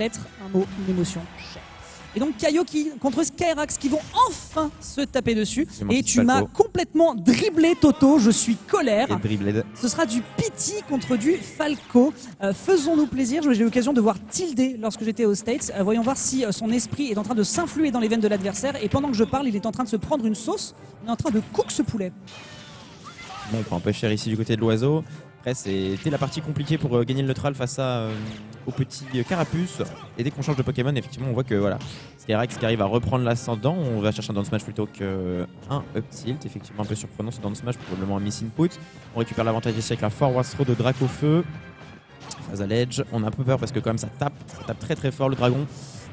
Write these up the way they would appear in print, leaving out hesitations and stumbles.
Peut-être un mot, une émotion chère. Et donc Caio contre Skyrax qui vont enfin se taper dessus. Et tu m'as complètement dribblé Toto, je suis colère. Ce sera du Pity contre du Falco. Faisons-nous plaisir, j'ai eu l'occasion de voir Tilde lorsque j'étais aux States. Voyons voir si son esprit est en train de s'influer dans les veines de l'adversaire. Et pendant que je parle, il est en train de se prendre une sauce. Il est en train de cook ce poulet. Bon, on prend un peu cher ici du côté de l'oiseau. Après, c'était la partie compliquée pour gagner le neutral face au petit Carapuce. Et dès qu'on change de Pokémon, effectivement, on voit que voilà, Skyrax qui arrive à reprendre l'ascendant. On va chercher un down smash plutôt qu'un up tilt. Effectivement, un peu surprenant ce down smash, probablement un miss input. On récupère l'avantage ici avec la forward throw de Dracofeu. Phase à l'edge. On a un peu peur parce que, quand même, ça tape très très fort le dragon.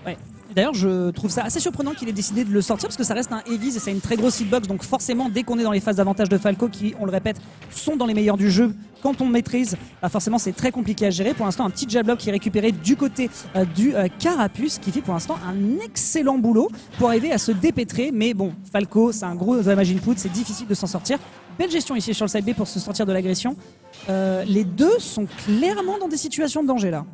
Ouais. D'ailleurs, je trouve ça assez surprenant qu'il ait décidé de le sortir parce que ça reste un Heavies et c'est une très grosse hitbox. Donc forcément, dès qu'on est dans les phases d'avantage de Falco, qui, on le répète, sont dans les meilleurs du jeu, quand on maîtrise, bah forcément c'est très compliqué à gérer. Pour l'instant, un petit jab block qui est récupéré du côté du Carapuce, qui fait pour l'instant un excellent boulot pour arriver à se dépêtrer. Mais bon, Falco, c'est un gros damage input, c'est difficile de s'en sortir. Belle gestion ici sur le side B pour se sortir de l'agression. Les deux sont clairement dans des situations de danger là.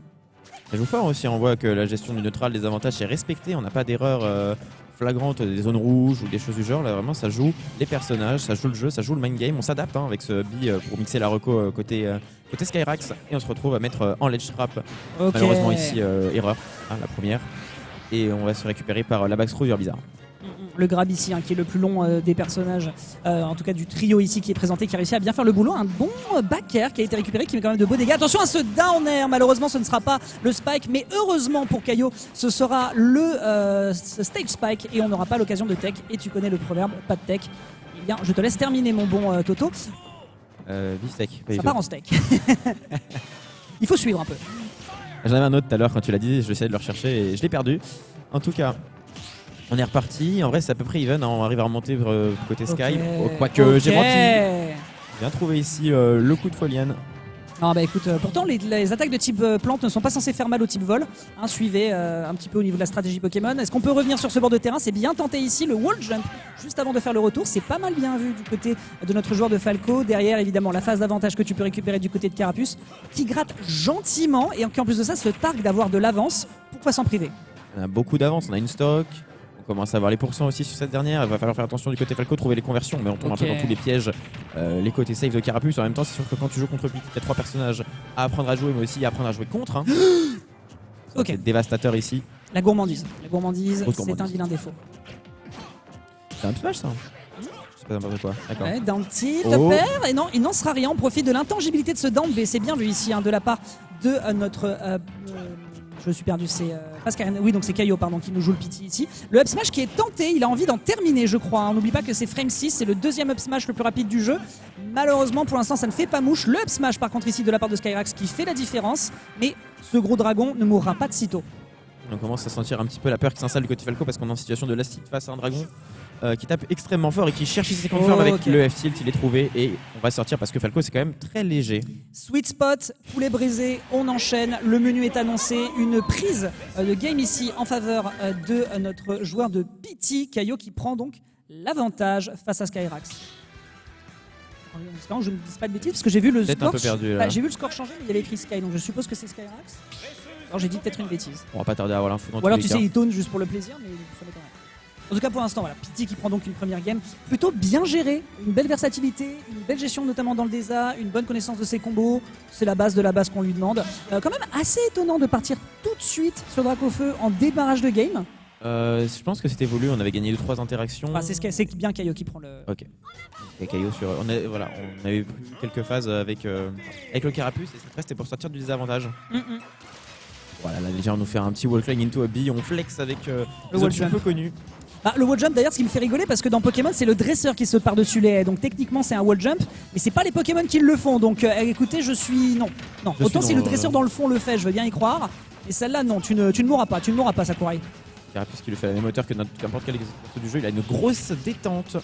Ça joue fort aussi, on voit que la gestion du neutral, des avantages est respectée, on n'a pas d'erreur flagrante, des zones rouges ou des choses du genre, là vraiment ça joue les personnages, ça joue le jeu, ça joue le mind game, on s'adapte avec ce bi pour mixer la reco côté Skyrax et on se retrouve à mettre en ledge trap. Okay. Malheureusement ici, erreur, la première, et on va se récupérer par la backthrow du bizarre. Le grab ici qui est le plus long des personnages, en tout cas du trio ici qui est présenté, qui a réussi à bien faire le boulot. Un bon back air qui a été récupéré, qui met quand même de beaux dégâts. Attention à ce down air, malheureusement ce ne sera pas le spike, mais heureusement pour Caio ce sera le stage spike et on n'aura pas l'occasion de tech. Et tu connais le proverbe, pas de tech. Eh bien je te laisse terminer mon bon Toto. Steak. Ça part en steak. Il faut suivre un peu. J'en avais un autre tout à l'heure quand tu l'as dit, je vais essayer de le rechercher et je l'ai perdu. En tout cas, on est reparti. En vrai, c'est à peu près even. On arrive à remonter côté Sky. Quoique j'ai menti. Bien trouvé ici le coup de Foliane. Non, bah écoute, pourtant les attaques de type plante ne sont pas censées faire mal au type vol. Suivez un petit peu au niveau de la stratégie Pokémon. Est-ce qu'on peut revenir sur ce bord de terrain? C'est bien tenté ici. Le wall jump juste avant de faire le retour. C'est pas mal bien vu du côté de notre joueur de Falco. Derrière, évidemment, la phase d'avantage que tu peux récupérer du côté de Carapuce qui gratte gentiment et en plus de ça, se targue d'avoir de l'avance. Pourquoi s'en priver? On a beaucoup d'avance. On a une stock. On commence à avoir les pourcents aussi sur cette dernière. Il va falloir faire attention du côté Falco, trouver les conversions. Mais on tombe un peu dans tous les pièges. Les côtés safe de Carapuce. En même temps, c'est sûr que quand tu joues contre Pity, il y a 3 personnages à apprendre à jouer, mais aussi à apprendre à jouer contre. C'est dévastateur ici. La gourmandise. La gourmandise, c'est un vilain défaut. C'est un smash ça. Je sais pas n'importe quoi. D'accord. Ouais, down tilt, pair. Et non, il n'en sera rien. On profite de l'intangibilité de ce down B. C'est bien vu ici de la part de notre... je me suis perdu, c'est Pascal. Oui, donc c'est Caio qui nous joue le pity ici. Le up smash qui est tenté, il a envie d'en terminer, je crois. On n'oublie pas que c'est frame 6, c'est le deuxième up smash le plus rapide du jeu. Malheureusement, pour l'instant, ça ne fait pas mouche. Le up smash, par contre, ici de la part de Skyrax qui fait la différence. Mais ce gros dragon ne mourra pas de sitôt. On commence à sentir un petit peu la peur qui s'installe du côté Falco parce qu'on est en situation de last hit face à un dragon qui tape extrêmement fort et qui cherche ses confirmes avec le F-tilt. Il est trouvé et on va sortir parce que Falco c'est quand même très léger. Sweet spot, poulet brisé, on enchaîne. Le menu est annoncé. Une prise de game ici en faveur de notre joueur de Pity, Caio, qui prend donc l'avantage face à Skyrax. Je ne dis pas de bêtises parce que j'ai vu le score. Un peu perdu, j'ai vu le score changer, mais il y avait écrit Sky, donc je suppose que c'est Skyrax. Alors j'ai dit peut-être une bêtise. On va pas tarder à avoir l'info dans tous les cas. Ou alors tu sais, il tourne juste pour le plaisir, mais ça m'étonnerait. En tout cas pour l'instant, voilà, Pity qui prend donc une première game plutôt bien gérée, une belle versatilité, une belle gestion notamment dans le DESA, une bonne connaissance de ses combos, c'est la base de la base qu'on lui demande. Quand même assez étonnant de partir tout de suite sur Dracofeu en débarrage de game. Je pense que c'était voulu, on avait gagné 2-3 interactions. C'est bien Caio qui prend le... Ok. Caio sur... on avait eu quelques phases avec le Carapuce et cette c'était pour sortir du désavantage. Voilà, là déjà on nous fait un petit wall climb into a bee, on flex avec le wall jump peu connu. Le wall jump d'ailleurs, ce qui me fait rigoler parce que dans Pokémon c'est le dresseur qui saute par-dessus les haies, donc techniquement c'est un wall jump, mais c'est pas les Pokémon qui le font, donc écoutez je suis... Non, autant si le dresseur dans le fond le fait, je veux bien y croire, et celle-là non, tu ne mourras pas Sakurai. Carapuce qui lui fait la même hauteur que n'importe quel exercice du jeu, il a une grosse détente.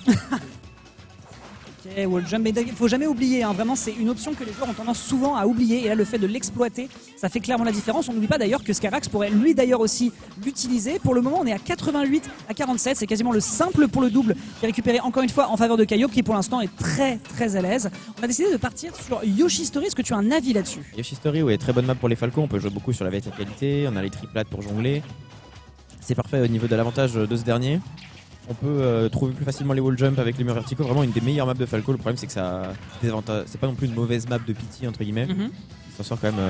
Ok, Ok, wall jump, mais il faut jamais oublier, hein, vraiment c'est une option que les joueurs ont tendance souvent à oublier, et là le fait de l'exploiter, ça fait clairement la différence. On n'oublie pas d'ailleurs que Skyrax pourrait lui d'ailleurs aussi l'utiliser. Pour le moment on est à 88 à 47, c'est quasiment le simple pour le double qui est récupéré encore une fois en faveur de Kaio, qui pour l'instant est très à l'aise. On a décidé de partir sur Yoshi Story, est-ce que tu as un avis là-dessus? Yoshi Story, ouais, très bonne map pour les Falcons, on peut jouer beaucoup sur la verticalité, on a les triplates pour jongler. C'est parfait au niveau de l'avantage de ce dernier. On peut trouver plus facilement les wall jump avec les murs verticaux. Vraiment une des meilleures maps de Falco. Le problème c'est que ça c'est pas non plus une mauvaise map de pity entre guillemets. Il s'en sort quand même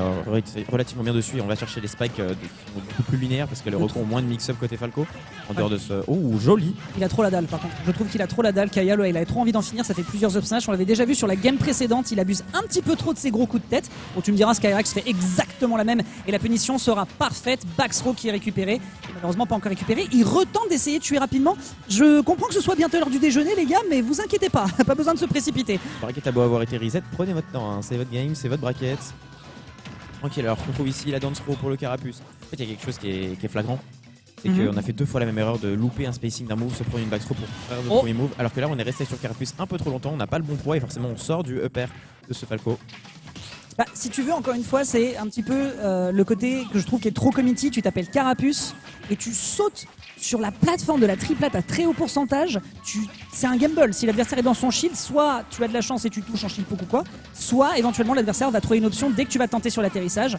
relativement bien dessus. Et on va chercher les spikes qui sont beaucoup plus linéaires parce que les recours ont moins de mix-up côté Falco. En dehors de ce... Oh, joli! Il a trop la dalle par contre. Je trouve qu'il a trop la dalle. Kaya, il a trop envie d'en finir. Ça fait plusieurs up smash. On l'avait déjà vu sur la game précédente. Il abuse un petit peu trop de ses gros coups de tête. Bon, tu me diras, Skyrax fait exactement la même. Et la punition sera parfaite. Backthrow qui est récupéré. Malheureusement pas encore récupéré. Il retente d'essayer de tuer rapidement. Je comprends que ce soit bientôt l'heure du déjeuner, les gars, mais vous inquiétez pas. Pas besoin de se précipiter. Bracket a beau avoir été reset, prenez votre temps. Hein. C'est votre game, c'est votre bracket. Tranquille, alors qu'on trouve ici la dance throw pour le carapuce. En fait, il y a quelque chose qui est flagrant. C'est qu'on a fait 2 fois la même erreur de louper un spacing d'un move, se prendre une backthrow pour faire le premier move. Alors que là, on est resté sur carapuce un peu trop longtemps, on n'a pas le bon poids et forcément, on sort du upper de ce Falco. Bah, si tu veux, encore une fois, c'est un petit peu le côté que je trouve qui est trop committee. Tu t'appelles Carapuce et tu sautes sur la plateforme de la triplate à très haut pourcentage. C'est un gamble. Si l'adversaire est dans son shield, soit tu as de la chance et tu touches en shield poke ou quoi, soit éventuellement l'adversaire va trouver une option dès que tu vas tenter sur l'atterrissage.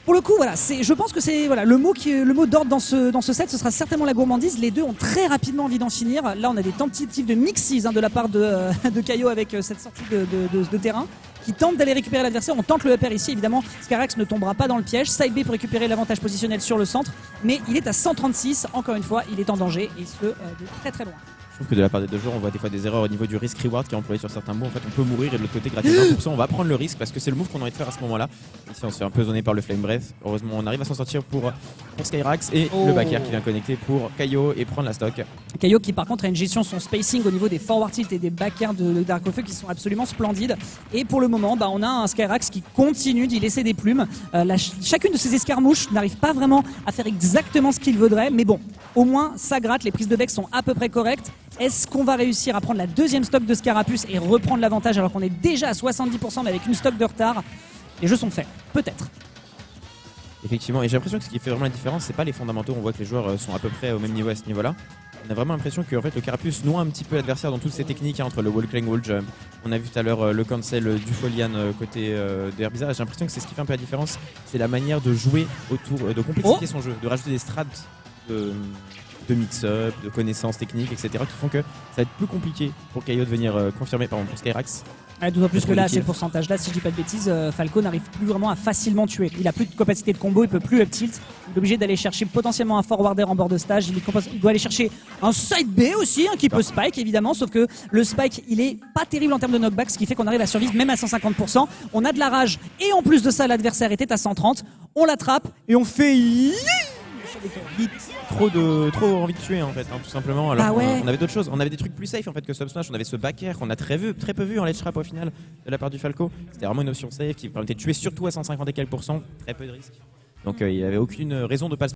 Pour le coup, voilà, je pense que c'est voilà, le mot d'ordre dans ce set, ce sera certainement la gourmandise. Les deux ont très rapidement envie d'en finir. Là, on a des tentatives de mixes de la part de Kaio avec cette sortie de terrain qui tente d'aller récupérer l'adversaire. On tente le upper ici, évidemment. Skyrax ne tombera pas dans le piège. Side B pour récupérer l'avantage positionnel sur le centre, mais il est à 136. Encore une fois, il est en danger et ce de très loin. Je trouve que de la part des deux joueurs, on voit des fois des erreurs au niveau du risk reward qui est employé sur certains moves. En fait, on peut mourir et de l'autre côté, gratter 20%, on va prendre le risque parce que c'est le move qu'on a envie de faire à ce moment-là. Ici, on se fait un peu zoner par le Flame Breath. Heureusement, on arrive à s'en sortir pour Skyrax et le backer qui vient connecter pour Kaio et prendre la stock. Kaio qui, par contre, a une gestion son spacing au niveau des forward tilt et des backers de Dark of Feu qui sont absolument splendides. Et pour le moment, on a un Skyrax qui continue d'y laisser des plumes. Chacune de ces escarmouches n'arrive pas vraiment à faire exactement ce qu'il voudrait, mais bon, au moins ça gratte. Les prises de deck sont à peu près correctes. Est-ce qu'on va réussir à prendre la deuxième stock de Scarapuce et reprendre l'avantage alors qu'on est déjà à 70% mais avec une stock de retard? Les jeux sont faits, peut-être. Effectivement, et j'ai l'impression que ce qui fait vraiment la différence, c'est pas les fondamentaux. On voit que les joueurs sont à peu près au même niveau à ce niveau-là. On a vraiment l'impression que en fait, le Carapuce noie un petit peu l'adversaire dans toutes ces techniques, entre le wall clang, wall jump. On a vu tout à l'heure le cancel du Folian côté de Herbizarre. J'ai l'impression que c'est ce qui fait un peu la différence. C'est la manière de jouer autour, de complexifier son jeu, de rajouter des strats de mix-up, de connaissances techniques, etc. qui font que ça va être plus compliqué pour Kaio de venir confirmer, par exemple pour Skyrax. D'autant plus que là, à ce pourcentage-là, si je dis pas de bêtises, Falco n'arrive plus vraiment à facilement tuer. Il a plus de capacité de combo, il peut plus up tilt. Il est obligé d'aller chercher potentiellement un forwarder en bord de stage. Il doit aller chercher un side B aussi, qui peut spike évidemment, sauf que le spike, il est pas terrible en termes de knockback, ce qui fait qu'on arrive à survivre même à 150%. On a de la rage et en plus de ça, l'adversaire était à 130. On l'attrape et on fait trop envie de tuer en fait, tout simplement. Alors on avait d'autres choses, on avait des trucs plus safe en fait que Sub Smash. On avait ce back air qu'on a très peu vu en ledge trap au final de la part du Falco. C'était vraiment une option safe qui permettait de tuer surtout à 150 et quelques %, très peu de risques. Donc il n'y avait aucune raison de pas le